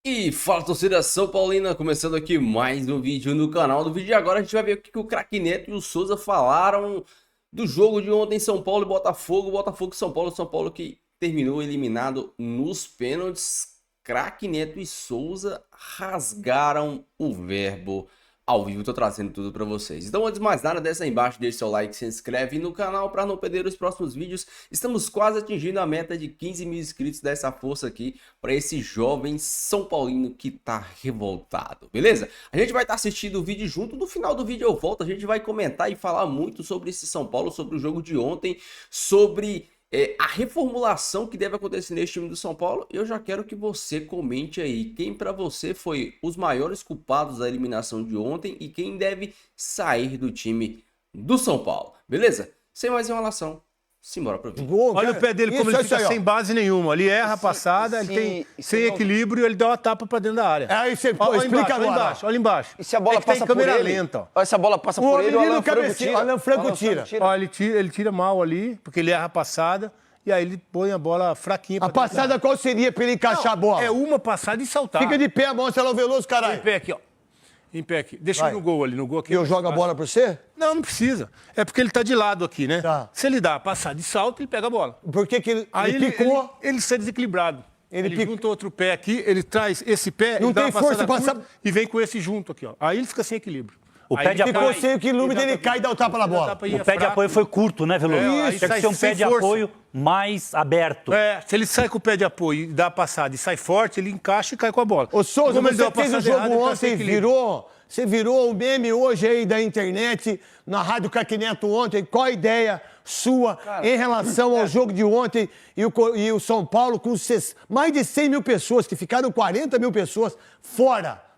E fala, torcida São Paulina, começando aqui mais um vídeo no canal. No vídeo de agora a gente vai ver o que o Craque Neto e o Souza falaram do jogo de ontem, São Paulo e Botafogo. Botafogo e São Paulo que terminou eliminado nos pênaltis. Craque Neto e Souza rasgaram o verbo ao vivo. Tô trazendo tudo pra vocês. Então, antes de mais nada, desce aí embaixo, deixa seu like, se inscreve no canal para não perder os próximos vídeos. Estamos quase atingindo a meta de 15 mil inscritos. Dessa força aqui para esse jovem São Paulino que tá revoltado, beleza? A gente vai estar assistindo o vídeo junto. No final do vídeo eu volto, a gente vai comentar e falar muito sobre esse São Paulo, sobre o jogo de ontem, sobre a reformulação que deve acontecer nesse time do São Paulo. Eu já quero que você comente aí quem para você foi os maiores culpados da eliminação de ontem e quem deve sair do time do São Paulo, beleza? Sem mais enrolação, simbora pro vídeo. Olha o pé dele como ele fica sem base nenhuma. Ele erra a passada, ele tem sem equilíbrio e ele dá uma tapa pra dentro da área. Aí você explica agora. Olha embaixo. E se a bola passa por ele? Lenta, ó. Olha, se a bola passa por ele, o Alan Franco tira. Alan Franco tira. Olha, ele tira mal ali, porque ele erra a passada. E aí ele põe a bola fraquinha. A passada qual seria pra ele encaixar a bola? É uma passada e saltar. Fica de pé, mostra lá o Veloso, caralho. Em pé aqui, ó. Em pé aqui. Deixa ele no gol ali, no gol aqui. E eu jogo a bola pra você? Não, não precisa. É porque ele tá de lado aqui, né? Tá. Se ele dá a passada de salto, ele pega a bola. Por que ele Aí picou? ele sai desequilibrado. Ele pica. junta outro pé aqui, ele traz esse pé, Não ele dá tem uma força passada pra curta e vem com esse junto aqui, ó. Aí ele fica sem equilíbrio. O Aí pé de ele Ficou apoio, sem equilíbrio, ele cai e dá o tapa na bola. o pé de apoio foi curto, né, Veloso? Aí Tem que sai ser um pé sem de força. apoio mais aberto. Se ele sai com o pé de apoio e dá a passada e sai forte, ele encaixa e cai com a bola. Ô, Souza, Como ele deu você a fez o passada jogo errada, ele tá sem ontem, equilíbrio. você virou o meme hoje aí da internet, na Rádio Craque Neto ontem. Qual a ideia sua em relação ao jogo de ontem e o São Paulo com mais de 100 mil pessoas, que ficaram 40 mil pessoas fora?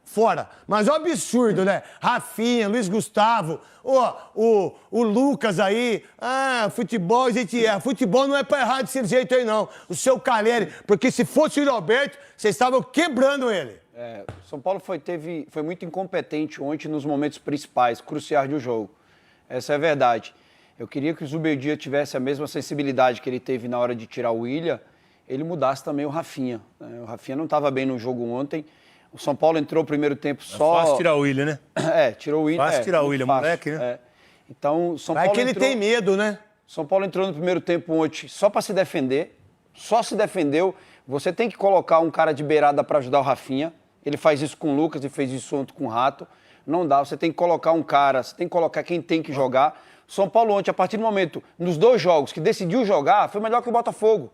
Mas é um absurdo, né? Rafinha, Luiz Gustavo, o Lucas aí. Futebol a gente erra. Futebol não é pra errar desse jeito aí, não. O seu Caleri, porque se fosse o Roberto, vocês estavam quebrando ele. O São Paulo foi muito incompetente ontem nos momentos principais, cruciais do jogo. Essa é a verdade. Eu queria que o Zubeldia tivesse a mesma sensibilidade que ele teve na hora de tirar o Willian, ele mudasse também o Rafinha. O Rafinha não estava bem no jogo ontem. O São Paulo entrou no primeiro tempo só... Fácil tirar o Willian, né? Tirou o Willian. Fácil tirar o Willian, moleque, né? Então, o São Vai Paulo que ele tem medo, né? São Paulo entrou no primeiro tempo ontem só para se defender, só se defendeu. Você tem que colocar um cara de beirada para ajudar o Rafinha. Ele faz isso com o Lucas e fez isso ontem com o Rato. Não dá, você tem que colocar um cara, você tem que colocar quem tem que jogar. São Paulo ontem, a partir do momento, nos dois jogos que decidiu jogar, foi melhor que o Botafogo.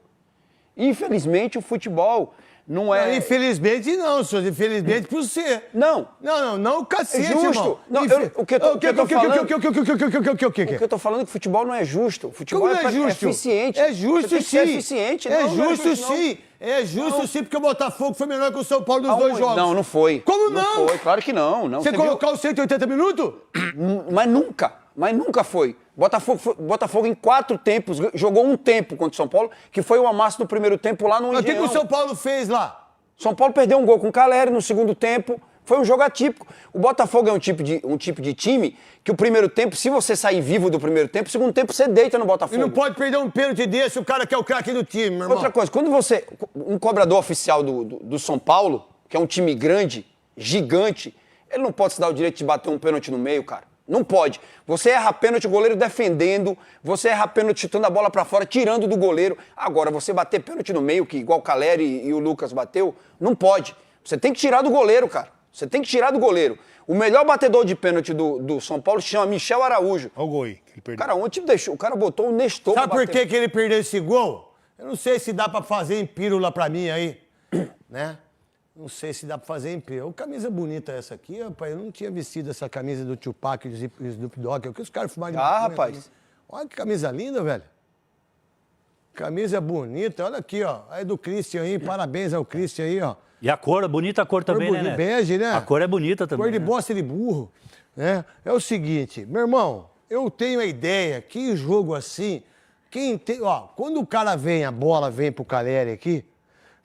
Infelizmente, o futebol não é... Não, infelizmente não, senhor. Infelizmente por você. Não Não, o cacete, é justo. irmão. Não, o que eu tô falando... O O que eu tô falando é que o futebol não é justo. O futebol Como não é justo? é eficiente. É justo, Você tem que sim. ser eficiente. É Não, não justo, não. sim. É justo, sim, porque o Botafogo foi melhor que o São Paulo nos dois jogos. Não foi. Como não? Não foi, claro que não. Você colocar os 180 minutos? Mas nunca foi. Botafogo em 4 tempos, jogou um tempo contra o São Paulo, que foi o amasso do primeiro tempo lá no Mas o que Engenhão. o São Paulo fez lá? São Paulo perdeu um gol com o Caleri no segundo tempo. Foi um jogo atípico. O Botafogo é um tipo de time que o primeiro tempo, se você sair vivo do primeiro tempo, o segundo tempo você deita no Botafogo. E não pode perder um pênalti desse, o cara que é o craque do time, meu irmão. Outra coisa, quando um cobrador oficial do São Paulo, que é um time grande, gigante, ele não pode se dar o direito de bater um pênalti no meio, cara. Não pode. Você erra pênalti, o goleiro defendendo, você erra pênalti chutando a bola pra fora, tirando do goleiro. Agora, você bater pênalti no meio, que igual o Caleri e o Lucas bateu, não pode. Você tem que tirar do goleiro, cara. Você tem que tirar do goleiro. O melhor batedor de pênalti do São Paulo se chama Michel Araújo. Olha o gol aí, que ele perdeu. Cara, ontem o cara botou o Nestor Sabe pra por bater. que ele perdeu esse gol? Eu não sei se dá pra fazer em pílula pra mim aí, né? Não sei se dá pra fazer em pílula. Camisa bonita essa aqui, rapaz. Eu não tinha vestido essa camisa do Tupac e do Snoop Dogg. O que os caras fumaram de maconha, rapaz. né? Olha que camisa linda, velho. Camisa bonita. Olha aqui, ó. Aí do Christian aí. Parabéns ao Christian aí, ó. E a cor, bonita a cor também, né, Neto? Bege, né? A cor é bonita também. Cor de né? bosta de burro, né? É o seguinte, meu irmão, eu tenho a ideia que jogo assim, quando o cara vem, a bola vem pro Caleri aqui,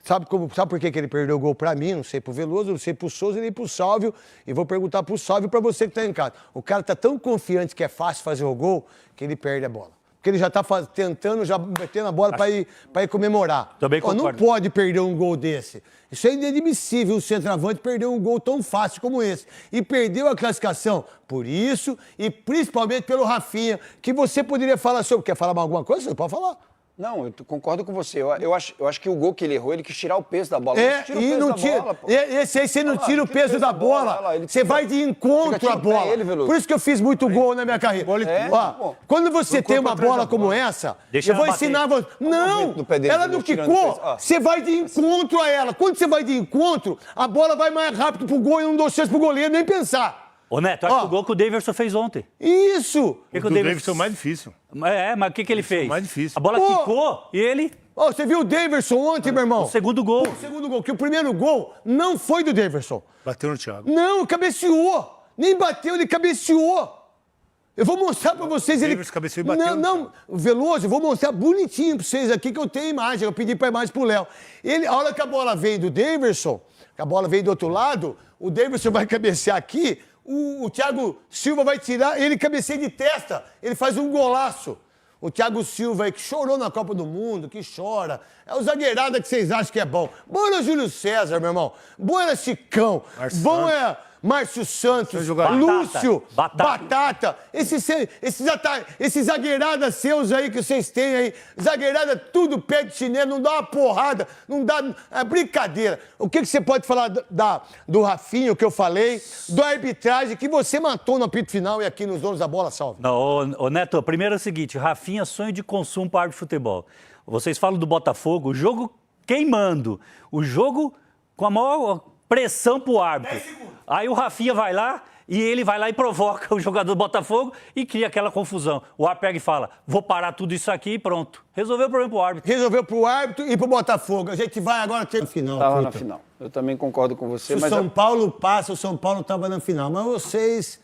sabe por que ele perdeu o gol pra mim? Não sei pro Veloso, não sei pro Souza, nem pro Sálvio, e vou perguntar pro Sálvio pra você que tá em casa. O cara tá tão confiante que é fácil fazer o gol, que ele perde a bola. porque ele já tá tentando, já metendo a bola para ir comemorar. Também concordo. Não pode perder um gol desse. Isso é inadmissível, o centroavante perder um gol tão fácil como esse. E perdeu a classificação por isso e principalmente pelo Rafinha, que você poderia falar sobre... Quer falar alguma coisa? Você pode falar. Não, eu concordo com você. Eu acho que o gol que ele errou, ele quis tirar o peso da bola. E não tira. Esse aí você não tira o peso da bola. Você vai de encontro à bola. Por isso que eu fiz muito gol na minha carreira. Quando você tem uma bola como essa, eu vou ensinar você. Não! Ela não quicou. Você vai de encontro a ela. Quando você vai de encontro, a bola vai mais rápido pro gol e não dou chance pro goleiro nem pensar. Ô, Neto, acho que o gol que o Daverson fez ontem. Isso! O do Daverson é o mais difícil. Mas o que ele fez? Mais difícil. A bola quicou e ele... Você viu o Daverson ontem, meu irmão? O segundo gol. O segundo gol, que o primeiro gol não foi do Daverson. Bateu no Thiago. Não, cabeceou. Nem bateu, ele cabeceou. Eu vou mostrar pra vocês. O Daverson cabeceou e bateu. Não, Veloso, eu vou mostrar bonitinho pra vocês aqui que eu tenho imagem. Eu pedi pra imagem pro Léo. A hora que a bola veio do Daverson, que a bola veio do outro lado, o Daverson vai cabecear aqui, o Thiago Silva vai tirar, ele cabeceia de testa, ele faz um golaço. O Thiago Silva aí, que chorou na Copa do Mundo, que chora. É o zagueirada que vocês acham que é bom. Bom era Júlio César, meu irmão. Bom era Chicão. Bom é Márcio Santos, Lúcio, Batata. Esses zagueiradas seus aí que vocês têm aí, zagueirada tudo pé de chinelo, não dá uma porrada, não dá... É brincadeira. O que você pode falar do Rafinha, que eu falei, da arbitragem que você matou no apito final e aqui nos donos da bola, salve? Não, ô Neto, primeiro é o seguinte, Rafinha, sonho de consumo para árbitro de futebol. Vocês falam do Botafogo, o jogo queimando, o jogo com a maior pressão pro árbitro. Aí o Rafinha vai lá e ele vai lá e provoca o jogador do Botafogo e cria aquela confusão. O árbitro pega e fala, vou parar tudo isso aqui e pronto. Resolveu o problema pro árbitro. Resolveu pro árbitro e pro Botafogo. A gente vai agora ter... final. Tava na final. Eu também concordo com você. Se o São Paulo passa, o São Paulo tava na final. Mas vocês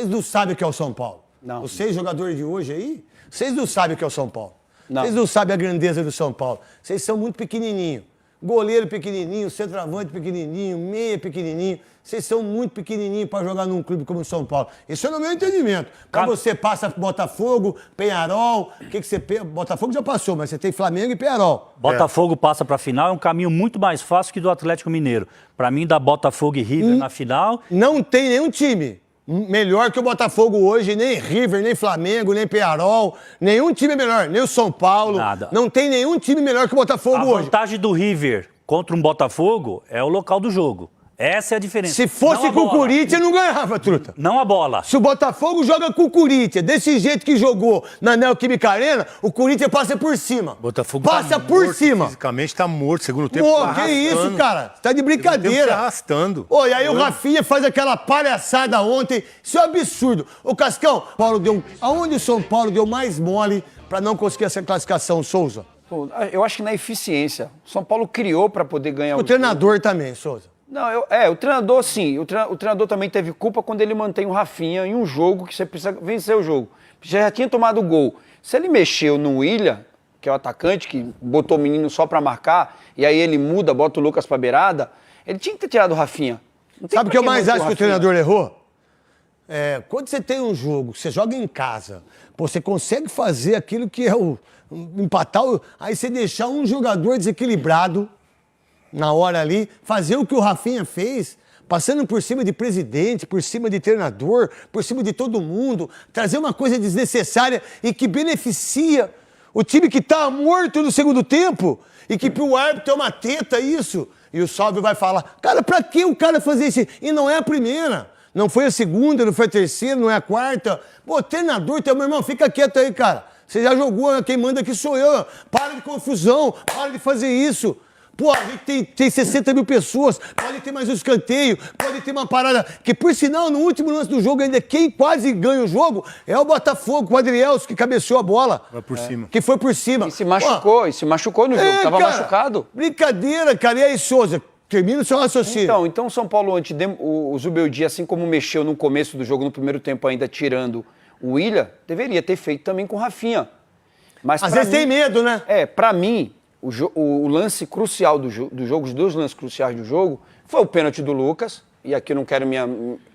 não sabem o que é o São Paulo. Não. Vocês, jogadores de hoje aí, vocês não sabem o que é o São Paulo. Não. Vocês não sabem a grandeza do São Paulo. Vocês são muito pequenininhos. Goleiro pequenininho, centroavante pequenininho, meia pequenininho. Vocês são muito pequenininhos para jogar num clube como o São Paulo. Isso é no meu entendimento. Quando você passa Botafogo, Peñarol, o que você... Botafogo já passou, mas você tem Flamengo e Peñarol. Botafogo passa para a final, é um caminho muito mais fácil que do Atlético Mineiro. Para mim, dá Botafogo e River na final. Não tem nenhum time melhor que o Botafogo hoje, nem River, nem Flamengo, nem Peñarol. Nenhum time é melhor, nem o São Paulo. Nada. Não tem nenhum time melhor que o Botafogo hoje. A vantagem do River contra um Botafogo é o local do jogo. Essa é a diferença. Se fosse com o Corinthians, não ganhava, truta. Não a bola. Se o Botafogo joga com o Corinthians, desse jeito que jogou na Neoquímica Arena, o Corinthians passa por cima. Botafogo passa por cima. Fisicamente tá morto, segundo tempo. Pô, que isso, cara? Tá de brincadeira. Tá arrastando. Ô, e aí o Rafinha faz aquela palhaçada ontem. Isso é um absurdo. Ô, Cascão, aonde o São Paulo deu mais mole pra não conseguir essa classificação, Souza? Pô, eu acho que na eficiência. O São Paulo criou pra poder ganhar o treinador também, Souza. Não, o treinador, sim. O treinador também teve culpa quando ele mantém o Rafinha em um jogo que você precisa vencer o jogo. Você já tinha tomado o gol. Se ele mexeu no William, que é o atacante, que botou o menino só pra marcar, e aí ele muda, bota o Lucas pra beirada, ele tinha que ter tirado o Rafinha. Sabe o que eu mais acho que o treinador errou? Quando você tem um jogo, você joga em casa, você consegue fazer aquilo que é empatar, aí você deixar um jogador desequilibrado na hora ali, fazer o que o Rafinha fez, passando por cima de presidente, por cima de treinador, por cima de todo mundo, trazer uma coisa desnecessária e que beneficia o time que tá morto no segundo tempo e que pro árbitro é uma teta isso. E o Salve vai falar, cara, pra que o cara fazer isso? E não é a primeira, não foi a segunda, não foi a terceira, não é a quarta. Pô, treinador, meu irmão, fica quieto aí, cara. Você já jogou, quem manda aqui sou eu. Para de confusão, para de fazer isso. Pô, a gente tem 60 mil pessoas, pode ter mais um escanteio, pode ter uma parada, que por sinal, no último lance do jogo ainda, quem quase ganha o jogo é o Botafogo, o Adrielso, que cabeceou a bola. Foi por cima. Que foi por cima. E se machucou no jogo, tava cara, machucado. Brincadeira, cara. E aí, Souza, termina o seu raciocínio. Então o São Paulo, o Zubeldia, assim como mexeu no começo do jogo, no primeiro tempo ainda, tirando o William, deveria ter feito também com o Rafinha. Mas às vezes tem medo, né? Pra mim... O lance crucial do jogo, os dois lances cruciais do jogo, foi o pênalti do Lucas, e aqui eu não quero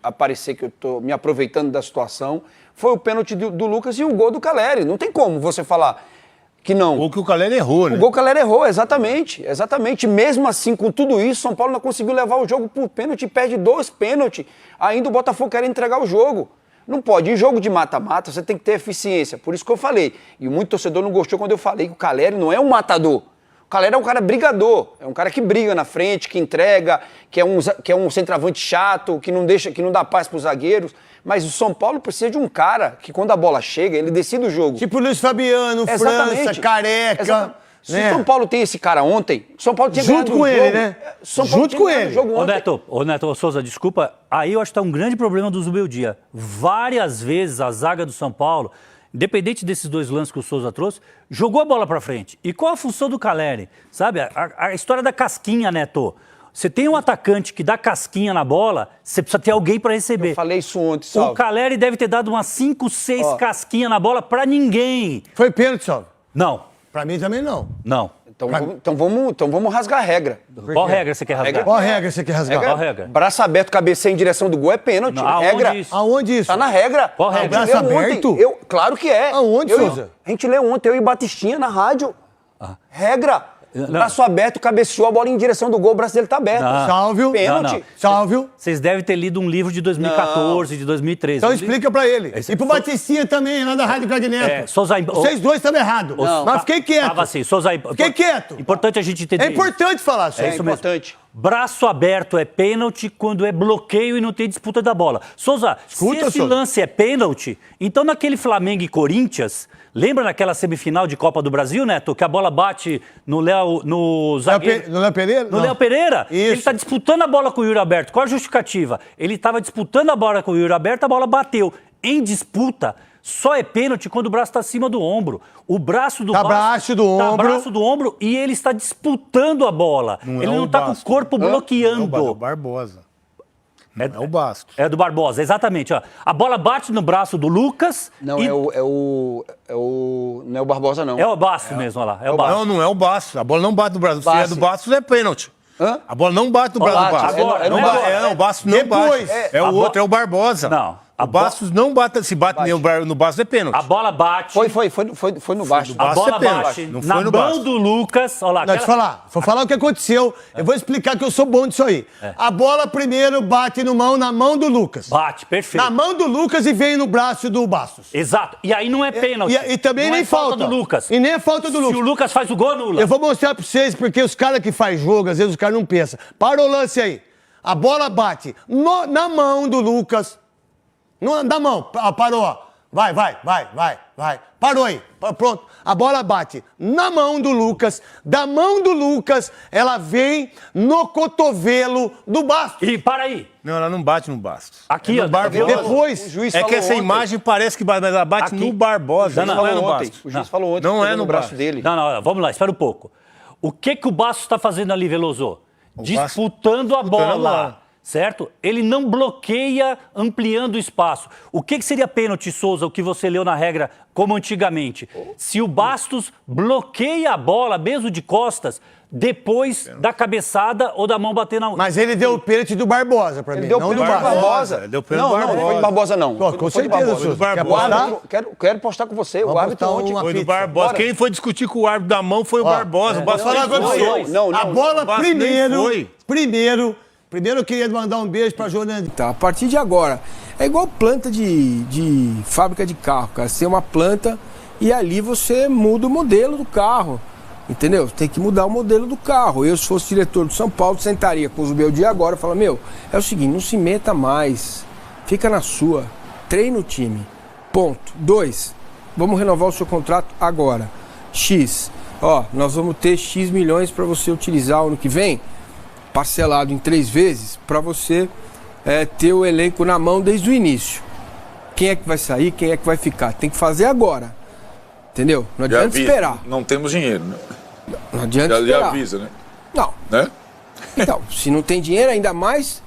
aparecer que eu estou me aproveitando da situação, foi o pênalti do Lucas e o gol do Caleri. Não tem como você falar que não. O que o Caleri errou, né? O gol que o Caleri errou, exatamente. Mesmo assim, com tudo isso, São Paulo não conseguiu levar o jogo por pênalti, perde 2 pênaltis. Ainda o Botafogo quer entregar o jogo. Não pode. Em jogo de mata-mata, você tem que ter eficiência. Por isso que eu falei. E muito torcedor não gostou quando eu falei que o Caleri não é um matador. O Caleri é um cara brigador. É um cara que briga na frente, que entrega, que é um centroavante chato, que não dá paz para os zagueiros. Mas o São Paulo precisa de um cara que, quando a bola chega, ele decide o jogo. Tipo Luiz Fabiano, França, Careca. Se o São Paulo tem esse cara ontem, o São Paulo tinha junto com ele, né? Junto com ele. Ô Neto Souza, desculpa, aí eu acho que tá um grande problema do Zubeldia. Várias vezes a zaga do São Paulo, independente desses 2 lances que o Souza trouxe, jogou a bola pra frente. E qual a função do Caleri? Sabe, a história da casquinha, Neto. Você tem um atacante que dá casquinha na bola, você precisa ter alguém para receber. Eu falei isso ontem, Salve. O Caleri deve ter dado umas 5, 6 casquinhas na bola pra ninguém. Foi pênalti, Salve? Não. Pra mim também não. Não. Então vamos rasgar a regra. Qual regra você quer rasgar? Qual regra você quer rasgar? Qual regra? Braço aberto, cabeceio em direção do gol é pênalti. Não, regra. Aonde isso? Aonde isso? Tá na regra. Qual regra? Braço aberto? Claro que é. Aonde, Souza? A gente leu ontem, eu e Batistinha na rádio. Regra. Braço aberto, cabeceou a bola em direção do gol, o braço dele tá aberto. Salve. Pênalti. Salve. Vocês devem ter lido um livro de 2014, de 2013. Então explica pra ele. E pro Batistinha também, lá da Rádio Craque Neto. Vocês dois estão errados. Mas fiquei quieto. Tava assim, Souza, Fiquei quieto. Importante a gente entender. É importante falar, Souza. É isso importante. Braço aberto é pênalti quando é bloqueio e não tem disputa da bola. Souza, se esse lance é pênalti, então naquele Flamengo e Corinthians, lembra naquela semifinal de Copa do Brasil, Neto, que a bola bate no zagueiro... No Léo Pereira? No Léo Pereira? Isso. Ele está disputando a bola com o Yuri Alberto. Qual a justificativa? Ele estava disputando a bola com o Yuri Alberto, a bola bateu. Em disputa, só é pênalti quando o braço está acima do ombro. O braço do abaixo do ombro. Tá abaixo do ombro e ele está disputando a bola. Ele não está com o corpo bloqueando. É o Barbosa. É o Bastos. É do Barbosa, exatamente. Ó. A bola bate no braço do Lucas. Não, e... não é o Barbosa, não. É o Bastos mesmo, olha lá. É o Bastos. Não é o Bastos. A bola não bate no braço. Se é do Bastos, é pênalti. Hã? A bola não bate no braço do Bastos. Agora, o Bastos não bate. É o outro, é o Barbosa. Não. O Bastos não bate. Se bate no Bastos, é pênalti. A bola bate. Foi no Bastos. A bola bate Não na foi no mão Bastos. do Lucas. Olha lá. Não, deixa eu falar. Vou falar o que aconteceu. Eu vou explicar que eu sou bom disso aí. A bola primeiro bate na mão do Lucas. Bate, perfeito. Na mão do Lucas e vem no braço do Bastos. Exato. E aí não é pênalti. E também não nem é falta do Lucas. E nem é falta do Lucas. Se o Lucas faz o gol, anula. Eu vou mostrar pra vocês, porque os caras que faz jogo, às vezes os caras não pensam. Para o lance aí. A bola bate na mão do Lucas. Na mão. Parou, ó. Vai. Parou aí. Pronto. A bola bate na mão do Lucas. Da mão do Lucas, ela vem no cotovelo do Bastos. E para aí. Não, ela não bate no Bastos. Aqui, ó. Depois... O juiz É falou que essa ontem. imagem parece que bate, mas ela bate no Barbosa. Não, Não é no Bastos. O juiz falou ontem. Não que é pegou no braço braço. dele. Não, vamos lá, espera um pouco. O que o Bastos está fazendo ali, Veloso? Disputando a disputando a bola. bola. Certo? Ele não bloqueia ampliando o espaço. O que seria pênalti, Souza, o que você leu na regra como antigamente? Se o Bastos bloqueia a bola, mesmo de costas, depois da cabeçada ou da mão bater na... Mas ele deu o pênalti do Barbosa pra mim, Deu não do pênalti do Bastos. Barbosa. Deu pênalti do Não foi do Barbosa. Barbosa, não. Pô, com Foi do certeza, Barbosa. Souza. Quer O árbitro, apostar? quero postar com você. O Vamos árbitro botar ontem... uma Foi do pizza. Barbosa. Bora. Quem foi discutir com o árbitro da mão foi o Barbosa. O Bastos Vou falar nem com foi. você. Não, A bola o Bastos nem foi. primeiro eu queria mandar um beijo pra Jonandinho. Tá, a partir de agora, é igual planta de fábrica de carro, cara. Você tem uma planta e ali você muda o modelo do carro, entendeu? Tem que mudar o modelo do carro. Eu, se fosse diretor do São Paulo, sentaria com os meus dia agora e falaria, é o seguinte, não se meta mais, fica na sua, treina o time, ponto. 2, vamos renovar o seu contrato agora. X, nós vamos ter X milhões para você utilizar ano que vem, parcelado em 3 vezes, para você ter o elenco na mão desde o início. Quem é que vai sair, quem é que vai ficar? Tem que fazer agora, entendeu? Não adianta esperar. Não temos dinheiro, né? Não adianta Já esperar. avisa, né? Não. Né? Então, se não tem dinheiro, ainda mais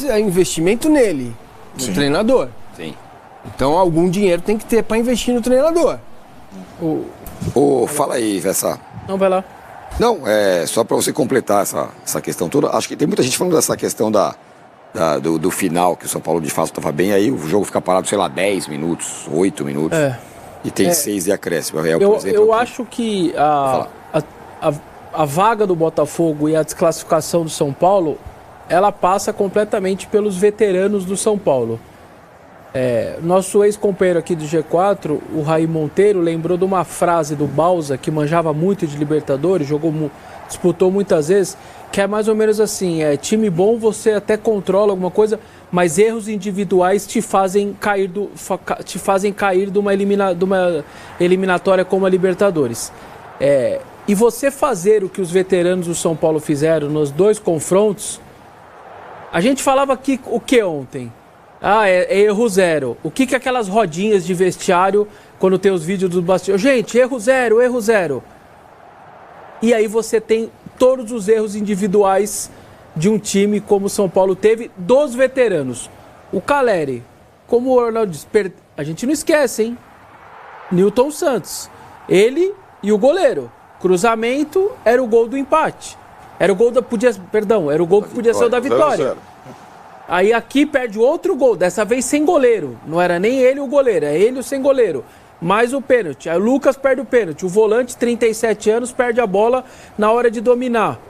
é investimento nele, no treinador. Sim. Então, algum dinheiro tem que ter para investir no treinador. Fala aí, Vessa. Não, vai lá. Não, só para você completar essa questão toda, acho que tem muita gente falando dessa questão da do final, que o São Paulo de fato estava bem, aí o jogo fica parado, sei lá, 10 minutos, 8 minutos. E tem 6 de acréscimo. Eu acho que a vaga do Botafogo e a desclassificação do São Paulo, ela passa completamente pelos veteranos do São Paulo. Nosso ex-companheiro aqui do G4, o Raí Monteiro, lembrou de uma frase do Bausa, que manjava muito de Libertadores, disputou muitas vezes, que é mais ou menos assim, time bom você até controla alguma coisa, mas erros individuais te fazem cair de uma eliminatória como a Libertadores. E você fazer o que os veteranos do São Paulo fizeram nos 2 confrontos, a gente falava aqui o que ontem? É erro zero. O que aquelas rodinhas de vestiário, quando tem os vídeos dos bastidores? Gente, erro zero, erro zero. E aí você tem todos os erros individuais de um time como o São Paulo teve, dos veteranos. O Caleri, como o Arnaldo disse, a gente não esquece, hein? Nilton Santos. Ele e o goleiro. Cruzamento era o gol do empate. Era o gol que podia ser o da vitória. Aí aqui perde outro gol, dessa vez sem goleiro. Não era nem ele o goleiro, é ele o sem goleiro. Mais o pênalti. Aí o Lucas perde o pênalti. O volante, 37 anos, perde a bola na hora de dominar.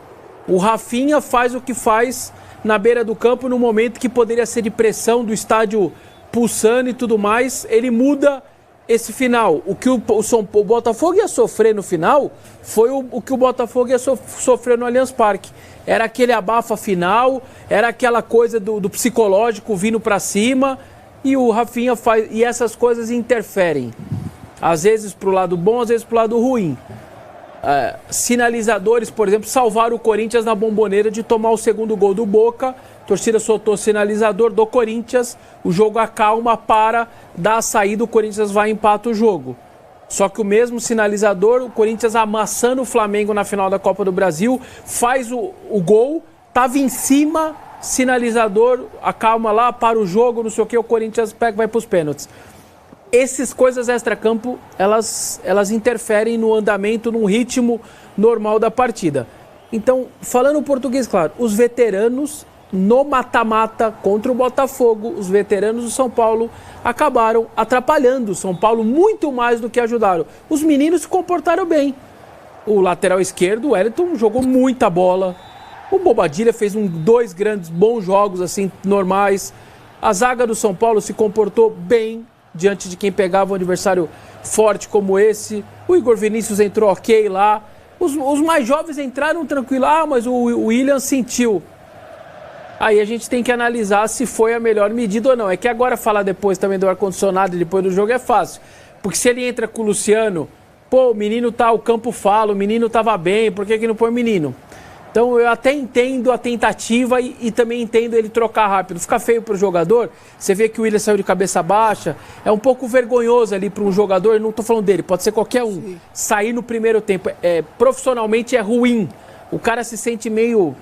O Rafinha faz o que faz na beira do campo no momento que poderia ser de pressão do estádio pulsando e tudo mais. Ele muda esse final. O que o Botafogo ia sofrer no final foi o que o Botafogo ia sofrer no Allianz Parque. Era aquele abafa final, era aquela coisa do psicológico vindo pra cima, e o Rafinha faz, e essas coisas interferem. Às vezes pro lado bom, às vezes pro lado ruim. Sinalizadores, por exemplo, salvaram o Corinthians na Bomboneira de tomar o segundo gol do Boca. A torcida soltou sinalizador do Corinthians, o jogo acalma, dá a saída, o Corinthians vai e empata o jogo. Só que o mesmo sinalizador, o Corinthians amassando o Flamengo na final da Copa do Brasil, faz o gol, tava em cima, sinalizador, acalma lá, para o jogo, não sei o que, o Corinthians pega e vai para os pênaltis. Essas coisas extra-campo, elas interferem no andamento, no ritmo normal da partida. Então, falando português, claro, os veteranos no mata-mata contra o Botafogo, os veteranos do São Paulo acabaram atrapalhando o São Paulo muito mais do que ajudaram. Os meninos se comportaram bem. O lateral esquerdo, o Wellington, jogou muita bola. O Bobadilha fez 2 grandes bons jogos assim normais. A zaga do São Paulo se comportou bem diante de quem pegava um adversário forte como esse. O Igor Vinícius entrou ok lá. Os mais jovens entraram tranquilo. Mas o William sentiu. Aí a gente tem que analisar se foi a melhor medida ou não. É que agora falar depois também do ar-condicionado e depois do jogo é fácil. Porque se ele entra com o Luciano, o menino o campo fala, o menino tava bem, por que não põe o menino? Então eu até entendo a tentativa e também entendo ele trocar rápido. Fica feio pro jogador, você vê que o Willian saiu de cabeça baixa, é um pouco vergonhoso ali para um jogador, não tô falando dele, pode ser qualquer um. Sim. Sair no primeiro tempo, profissionalmente é ruim. O cara se sente meio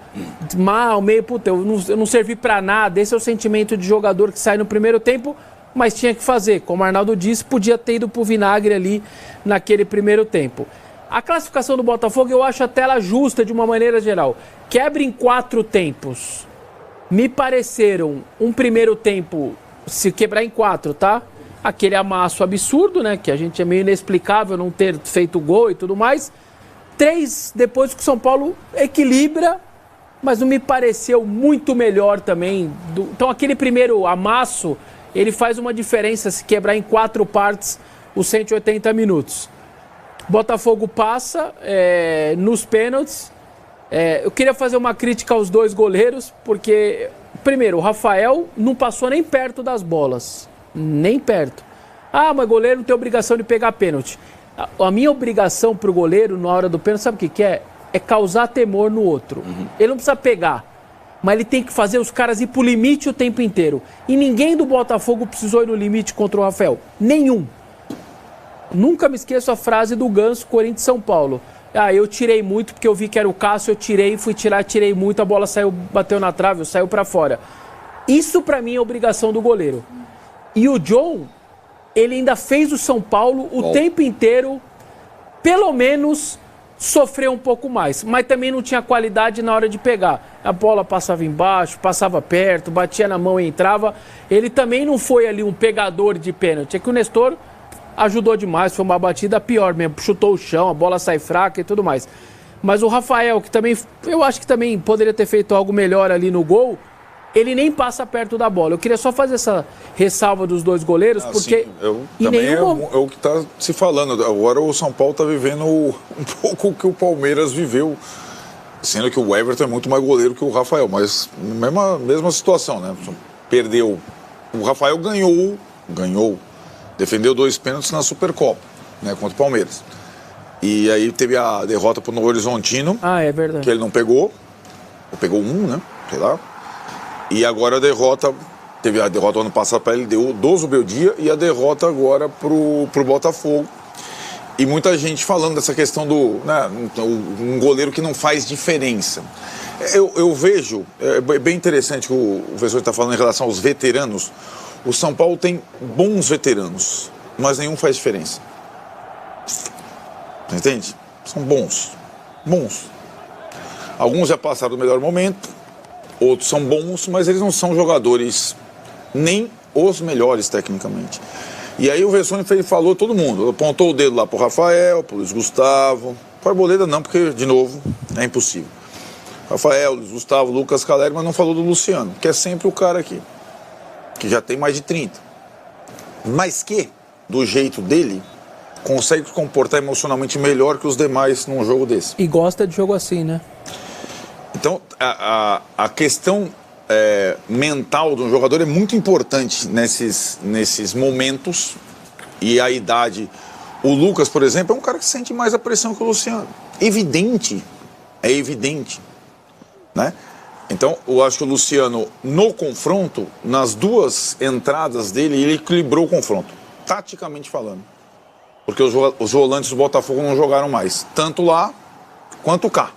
mal, meio, puta, eu não servi pra nada. Esse é o sentimento de jogador que sai no primeiro tempo, mas tinha que fazer. Como o Arnaldo disse, podia ter ido pro vinagre ali naquele primeiro tempo. A classificação do Botafogo eu acho até ela justa de uma maneira geral. Quebra em 4 tempos. Me pareceram um primeiro tempo, se quebrar em 4, tá? Aquele amasso absurdo, né? Que a gente é meio inexplicável não ter feito gol e tudo mais. 3 depois que o São Paulo equilibra, mas não me pareceu muito melhor também. Então aquele primeiro amasso, ele faz uma diferença se quebrar em 4 partes os 180 minutos. Botafogo passa nos pênaltis. Eu queria fazer uma crítica aos 2 goleiros, porque, primeiro, o Rafael não passou nem perto das bolas. Nem perto. Mas goleiro não tem obrigação de pegar pênalti. A minha obrigação pro goleiro na hora do pênalti, sabe o que é? É causar temor no outro. Ele não precisa pegar, mas ele tem que fazer os caras ir pro limite o tempo inteiro. E ninguém do Botafogo precisou ir no limite contra o Rafael. Nenhum. Nunca me esqueço a frase do Ganso, Corinthians São Paulo. Eu tirei muito porque eu vi que era o Cássio, eu tirei, fui tirar, tirei muito, a bola saiu, bateu na trave, saiu pra fora. Isso pra mim é obrigação do goleiro. E o John, ele ainda fez o São Paulo o tempo inteiro, pelo menos, sofreu um pouco mais, mas também não tinha qualidade na hora de pegar. A bola passava embaixo, passava perto, batia na mão e entrava. Ele também não foi ali um pegador de pênalti. É que o Nestor ajudou demais, foi uma batida pior mesmo, chutou o chão, a bola sai fraca e tudo mais. Mas o Rafael, que também, eu acho que também poderia ter feito algo melhor ali no gol, ele nem passa perto da bola. Eu queria só fazer essa ressalva dos dois goleiros, porque é o que está se falando. Agora o São Paulo está vivendo um pouco o que o Palmeiras viveu, sendo que o Everton é muito mais goleiro que o Rafael, mas mesma situação, né? Perdeu. O Rafael ganhou, defendeu 2 pênaltis na Supercopa, né, contra o Palmeiras. E aí teve a derrota para o Novo Horizontino, é verdade, que ele não pegou, ou pegou 1, né? Sei lá. E agora teve a derrota ano passado para ele, deu do Zubeldia, e a derrota agora pro Botafogo. E muita gente falando dessa questão do, né, um goleiro que não faz diferença. Eu vejo, é bem interessante o que o professor está falando em relação aos veteranos. O São Paulo tem bons veteranos, mas nenhum faz diferença. Entende? São bons. Alguns já passaram do melhor momento, outros são bons, mas eles não são jogadores nem os melhores tecnicamente. E aí o Vessone falou todo mundo, apontou o dedo lá pro Rafael, pro Luiz Gustavo, pro Arboleda não, porque, de novo, é impossível. Rafael, Luiz Gustavo, Lucas Caleri, mas não falou do Luciano, que é sempre o cara aqui, que já tem mais de 30. Mas que, do jeito dele, consegue se comportar emocionalmente melhor que os demais num jogo desse. E gosta de jogo assim, né? Então, a questão mental de um jogador é muito importante nesses momentos. E a idade... O Lucas, por exemplo, é um cara que sente mais a pressão que o Luciano. É evidente, né? Então, eu acho que o Luciano, no confronto, nas 2 entradas dele, ele equilibrou o confronto, taticamente falando. Porque os volantes do Botafogo não jogaram mais, tanto lá quanto cá.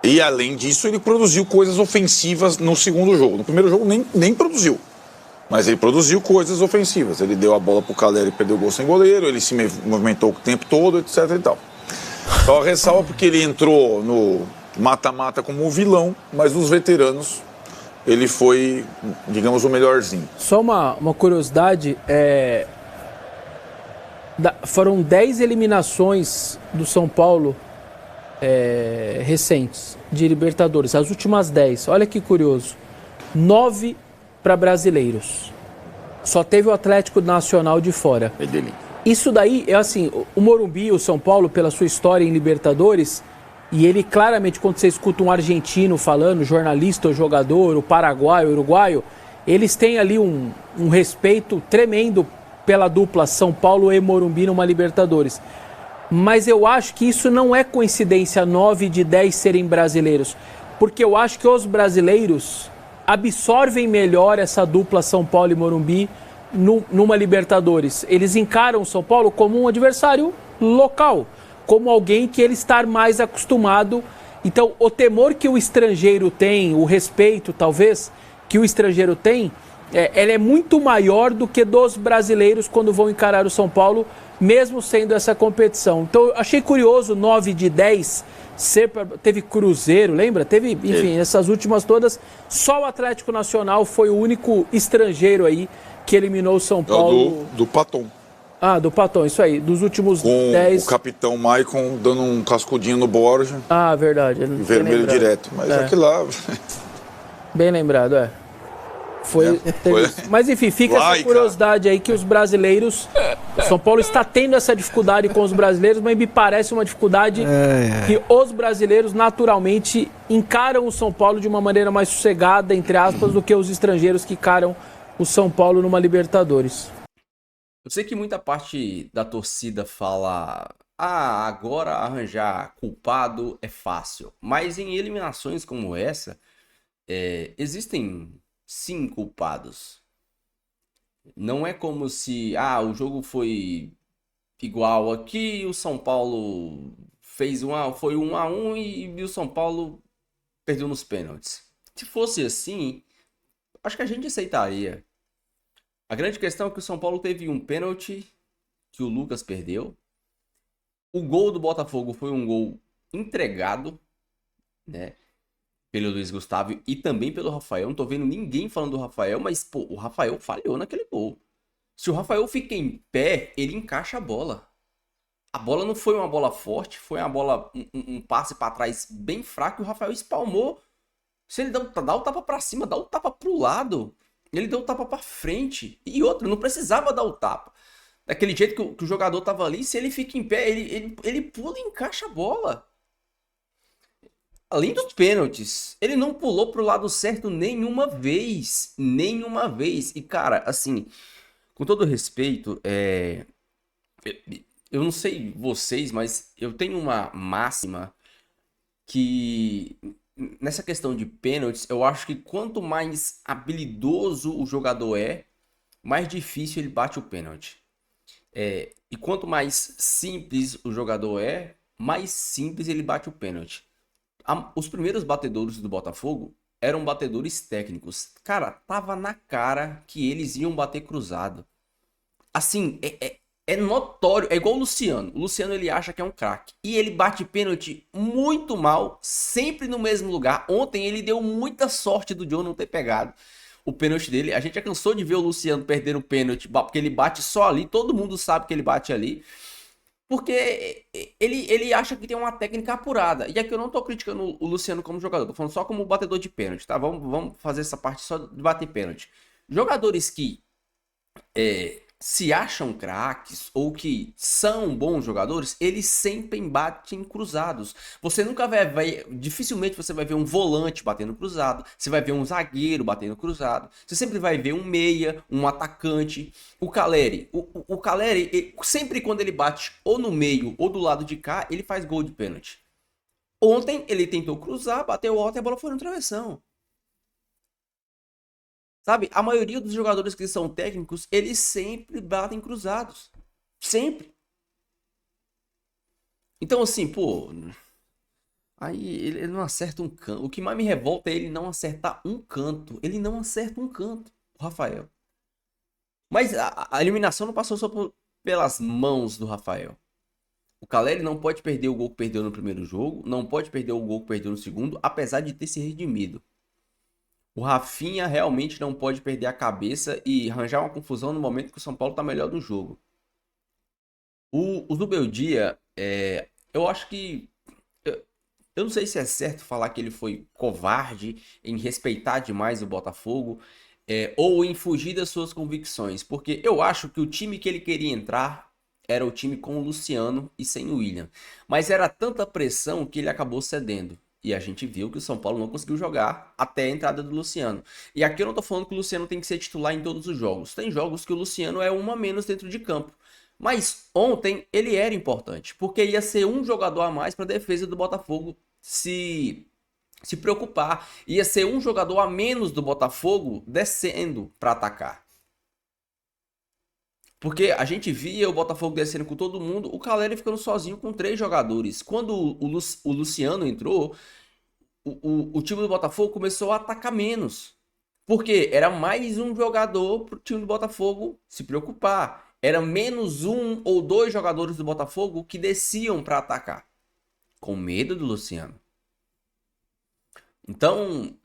E, além disso, ele produziu coisas ofensivas no segundo jogo. No primeiro jogo nem produziu, mas ele produziu coisas ofensivas. Ele deu a bola pro Caleri e perdeu o gol sem goleiro, ele se movimentou o tempo todo, etc. e tal. Só ressalva porque ele entrou no mata-mata como um vilão, mas nos veteranos ele foi, digamos, o melhorzinho. Só uma curiosidade, foram 10 eliminações do São Paulo recentes de Libertadores, as últimas 10. Olha que curioso. 9 para brasileiros. Só teve o Atlético Nacional de fora. É dele. Isso daí, é assim, o Morumbi, o São Paulo, pela sua história em Libertadores, e ele claramente, quando você escuta um argentino falando, jornalista ou jogador, o paraguaio, o uruguaio, eles têm ali um respeito tremendo pela dupla São Paulo e Morumbi numa Libertadores. Mas eu acho que isso não é coincidência 9 de 10 serem brasileiros, porque eu acho que os brasileiros absorvem melhor essa dupla São Paulo e Morumbi numa Libertadores. Eles encaram o São Paulo como um adversário local, como alguém que ele está mais acostumado. Então, o temor que o estrangeiro tem, o respeito, talvez, que o estrangeiro tem, ela é muito maior do que dos brasileiros quando vão encarar o São Paulo, mesmo sendo essa competição. Então, eu achei curioso, 9 de 10, teve Cruzeiro, lembra? Teve, enfim, essas últimas todas. Só o Atlético Nacional foi o único estrangeiro aí que eliminou o São Paulo. Do Paton. Do Paton, isso aí. Dos últimos com 10... o capitão Maicon dando um cascudinho no Borja. Verdade. Vermelho direto. Mas aquilo lá... Bem lembrado, Foi. Mas enfim, fica essa curiosidade aí que os brasileiros... O São Paulo está tendo essa dificuldade com os brasileiros, mas me parece uma dificuldade que os brasileiros naturalmente encaram o São Paulo de uma maneira mais sossegada, entre aspas, do que os estrangeiros que encaram o São Paulo numa Libertadores. Eu sei que muita parte da torcida fala: agora arranjar culpado é fácil. Mas em eliminações como essa, existem sim culpados. Não é como se o jogo foi igual aqui, o São Paulo foi 1-1 e o São Paulo perdeu nos pênaltis. Se fosse assim, acho que a gente aceitaria. A grande questão é que o São Paulo teve um pênalti que o Lucas perdeu. O gol do Botafogo foi um gol entregado, né? Pelo Luiz Gustavo e também pelo Rafael. Não tô vendo ninguém falando do Rafael, mas, pô, o Rafael falhou naquele gol. Se o Rafael fica em pé, ele encaixa a bola. A bola não foi uma bola forte, foi uma bola, um passe pra trás bem fraco e o Rafael espalmou. Se ele dá o tapa pra cima, dá o tapa pro lado, ele deu o tapa pra frente. E outra, não precisava dar o tapa. Daquele jeito que o jogador tava ali, se ele fica em pé, ele pula e encaixa a bola. Além dos pênaltis, ele não pulou pro lado certo nenhuma vez. Nenhuma vez. E, cara, assim, com todo respeito, eu não sei vocês, mas eu tenho uma máxima que, nessa questão de pênaltis, eu acho que quanto mais habilidoso o jogador mais difícil ele bate o pênalti. E quanto mais simples o jogador mais simples ele bate o pênalti. Os primeiros batedores do Botafogo eram batedores técnicos. Cara, tava na cara que eles iam bater cruzado. Assim, é notório. É igual o Luciano. O Luciano, ele acha que é um craque. E ele bate pênalti muito mal, sempre no mesmo lugar. Ontem ele deu muita sorte do John não ter pegado o pênalti dele. A gente já cansou de ver o Luciano perder o pênalti, porque ele bate só ali. Todo mundo sabe que ele bate ali. Porque ele acha que tem uma técnica apurada. E aqui eu não tô criticando o Luciano como jogador. Tô falando só como batedor de pênalti, tá? Vamos fazer essa parte só de bater pênalti. Jogadores que se acham craques ou que são bons jogadores, eles sempre batem cruzados. Você nunca vai ver, dificilmente você vai ver um volante batendo cruzado, você vai ver um zagueiro batendo cruzado, você sempre vai ver um meia, um atacante. O Caleri, o Caleri, sempre quando ele bate ou no meio ou do lado de cá, ele faz gol de pênalti. Ontem ele tentou cruzar, bateu alto e a bola foi no travessão. Sabe, a maioria dos jogadores que são técnicos, eles sempre batem cruzados. Sempre. Então, assim, pô... Aí ele não acerta um canto. O que mais me revolta é ele não acertar um canto. Ele não acerta um canto, o Rafael. Mas a eliminação não passou só pelas mãos do Rafael. O Caleri não pode perder o gol que perdeu no primeiro jogo. Não pode perder o gol que perdeu no segundo, apesar de ter se redimido. O Rafinha realmente não pode perder a cabeça e arranjar uma confusão no momento que o São Paulo tá melhor no jogo. O Zubeldia, eu acho que... Eu não sei se é certo falar que ele foi covarde em respeitar demais o Botafogo ou em fugir das suas convicções. Porque eu acho que o time que ele queria entrar era o time com o Luciano e sem o William. Mas era tanta pressão que ele acabou cedendo. E a gente viu que o São Paulo não conseguiu jogar até a entrada do Luciano. E aqui eu não tô falando que o Luciano tem que ser titular em todos os jogos. Tem jogos que o Luciano é uma a menos dentro de campo. Mas ontem ele era importante, porque ia ser um jogador a mais para a defesa do Botafogo se preocupar. Ia ser um jogador a menos do Botafogo descendo para atacar. Porque a gente via o Botafogo descendo com todo mundo, o Caleri ficando sozinho com 3 jogadores. Quando o Luciano entrou, o time do Botafogo começou a atacar menos. Porque era mais um jogador para o time do Botafogo se preocupar. Era menos 1 ou 2 jogadores do Botafogo que desciam para atacar. Com medo do Luciano. Então,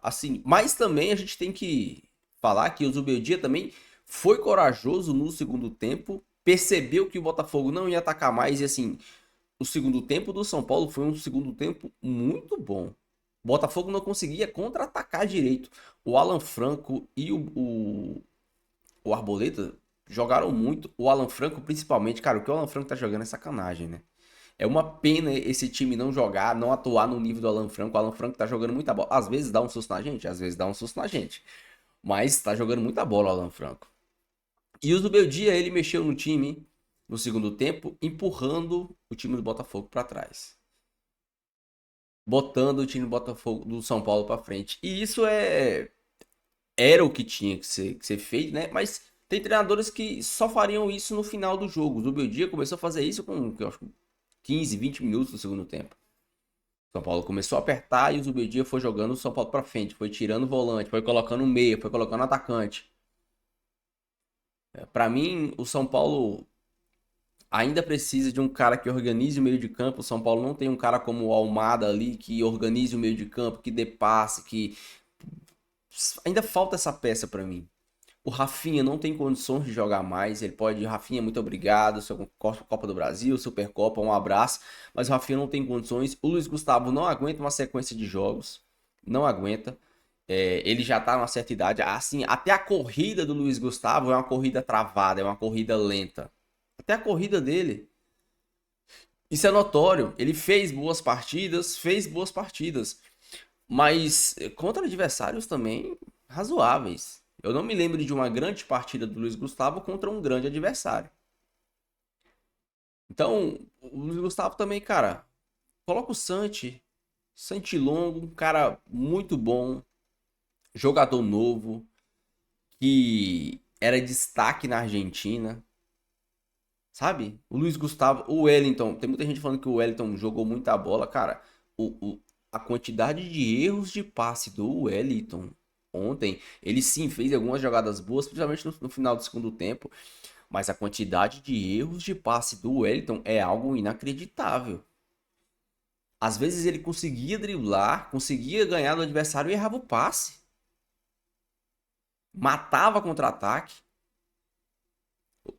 assim, mas também a gente tem que falar que o Zubeldia também foi corajoso no segundo tempo, percebeu que o Botafogo não ia atacar mais e assim, o segundo tempo do São Paulo foi um segundo tempo muito bom. O Botafogo não conseguia contra-atacar direito. O Alan Franco e o Arboleda jogaram muito. O Alan Franco principalmente, cara, o que o Alan Franco tá jogando é sacanagem, né? É uma pena esse time não jogar, não atuar no nível do Alan Franco. O Alan Franco tá jogando muita bola. Às vezes dá um susto na gente, às vezes dá um susto na gente. Mas tá jogando muita bola o Alan Franco. E o Zubeldia, ele mexeu no time no segundo tempo, empurrando o time do Botafogo para trás. Botando o time do Botafogo do São Paulo para frente. E isso era o que tinha que ser feito, né? Mas tem treinadores que só fariam isso no final do jogo. O Zubeldia começou a fazer isso com, eu acho, 15, 20 minutos no segundo tempo. O São Paulo começou a apertar e o Zubeldia foi jogando o São Paulo para frente. Foi tirando o volante, foi colocando meia, foi colocando atacante. Para mim, o São Paulo ainda precisa de um cara que organize o meio de campo. O São Paulo não tem um cara como o Almada ali, que organize o meio de campo, que dê passe, que... Ainda falta essa peça pra mim. O Rafinha não tem condições de jogar mais. Ele pode... Rafinha, muito obrigado. Seu Copa do Brasil, Supercopa, um abraço. Mas o Rafinha não tem condições. O Luiz Gustavo não aguenta uma sequência de jogos. Não aguenta. Ele já tá numa certa idade. Assim, até a corrida do Luiz Gustavo é uma corrida travada, é uma corrida lenta. Até a corrida dele. Isso é notório. Ele fez boas partidas, mas contra adversários também razoáveis. Eu não me lembro de uma grande partida do Luiz Gustavo contra um grande adversário. Então, o Luiz Gustavo também, cara, coloca o Santi Longo, um cara muito bom, jogador novo, que era destaque na Argentina. Sabe? O Luiz Gustavo, o Wellington, tem muita gente falando que o Wellington jogou muita bola, cara. A quantidade de erros de passe do Wellington ontem, ele sim fez algumas jogadas boas, principalmente no final do segundo tempo, mas a quantidade de erros de passe do Wellington é algo inacreditável. Às vezes ele conseguia driblar, conseguia ganhar do adversário e errava o passe. Matava contra-ataque.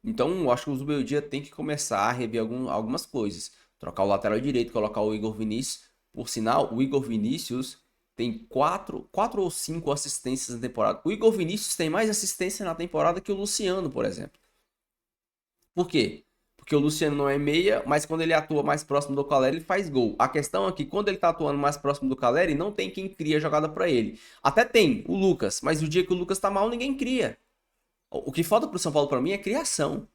Então, eu acho que o Zubeldia tem que começar a rever algumas coisas. Trocar o lateral direito, colocar o Igor Vinícius. Por sinal, o Igor Vinícius tem 4 ou 5 assistências na temporada. O Igor Vinícius tem mais assistência na temporada que o Luciano, por exemplo. Por quê? Porque o Luciano não é meia, mas quando ele atua mais próximo do Caleri, ele faz gol. A questão é que quando ele tá atuando mais próximo do Caleri, não tem quem cria jogada para ele. Até tem o Lucas, mas o dia que o Lucas tá mal, ninguém cria. O que falta pro São Paulo para mim é criação.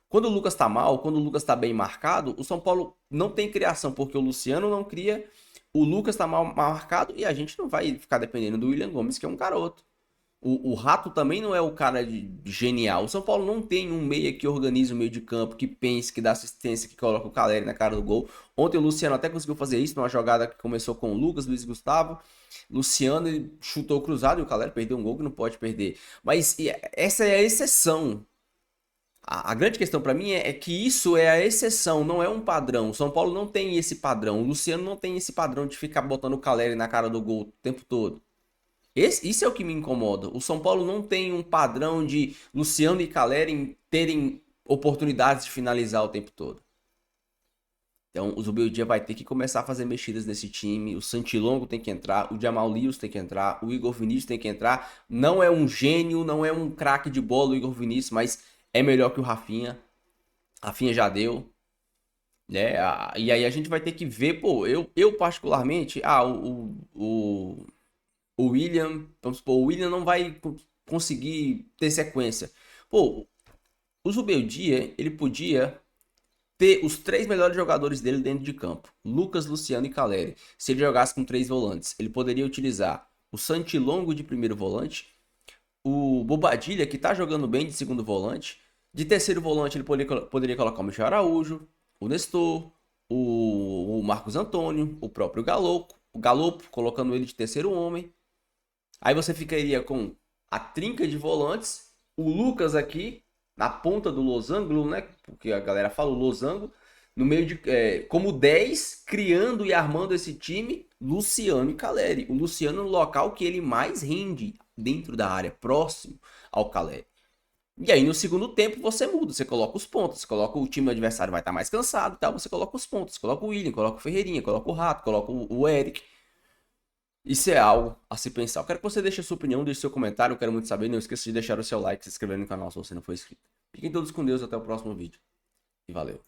Quando o Lucas tá mal, quando o Lucas tá bem marcado, o São Paulo não tem criação, porque o Luciano não cria, o Lucas tá mal marcado e a gente não vai ficar dependendo do William Gomes, que é um garoto. O Rato também não é o cara genial. O São Paulo não tem um meia que organiza o meio de campo, que pense, que dá assistência, que coloca o Caleri na cara do gol. Ontem o Luciano até conseguiu fazer isso numa jogada que começou com o Lucas, Luiz Gustavo. Luciano, ele chutou cruzado e o Caleri perdeu um gol que não pode perder. Mas essa é a exceção. A grande questão para mim é que isso é a exceção, não é um padrão. O São Paulo não tem esse padrão. O Luciano não tem esse padrão de ficar botando o Caleri na cara do gol o tempo todo. Isso é o que me incomoda. O São Paulo não tem um padrão de Luciano e Caleri terem oportunidades de finalizar o tempo todo. Então o Zubeldia vai ter que começar a fazer mexidas nesse time. O Santi Longo tem que entrar, o Jamal Lewis tem que entrar, o Igor Vinícius tem que entrar. Não é um gênio, não é um craque de bola o Igor Vinícius, mas é melhor que o Rafinha. Rafinha já deu. E aí a gente vai ter que ver, pô, eu particularmente, o William, vamos supor, o William não vai conseguir ter sequência. Pô, o Zubeldia, ele podia ter os 3 melhores jogadores dele dentro de campo. Lucas, Luciano e Caleri. Se ele jogasse com 3 volantes, ele poderia utilizar o Santi Longo de primeiro volante, o Bobadilha, que tá jogando bem de segundo volante. De terceiro volante, ele poderia colocar o Michel Araújo, o Nestor, o Marcos Antônio, o próprio Galopo, colocando ele de terceiro homem. Aí você ficaria com a trinca de volantes, o Lucas aqui, na ponta do losango, né? Porque a galera fala o losango, no meio de como 10, criando e armando esse time, Luciano e Caleri. O Luciano no local que ele mais rende dentro da área, próximo ao Caleri. E aí no segundo tempo você muda, você coloca os pontos, você coloca o time adversário vai estar mais cansado e tal, você coloca os pontos, coloca o William, coloca o Ferreirinha, coloca o Rato, coloca o Eric. Isso é algo a se pensar. Eu quero que você deixe a sua opinião, deixe seu comentário, eu quero muito saber. Não esqueça de deixar o seu like, se inscrever no canal se você não for inscrito. Fiquem todos com Deus, até o próximo vídeo. E valeu.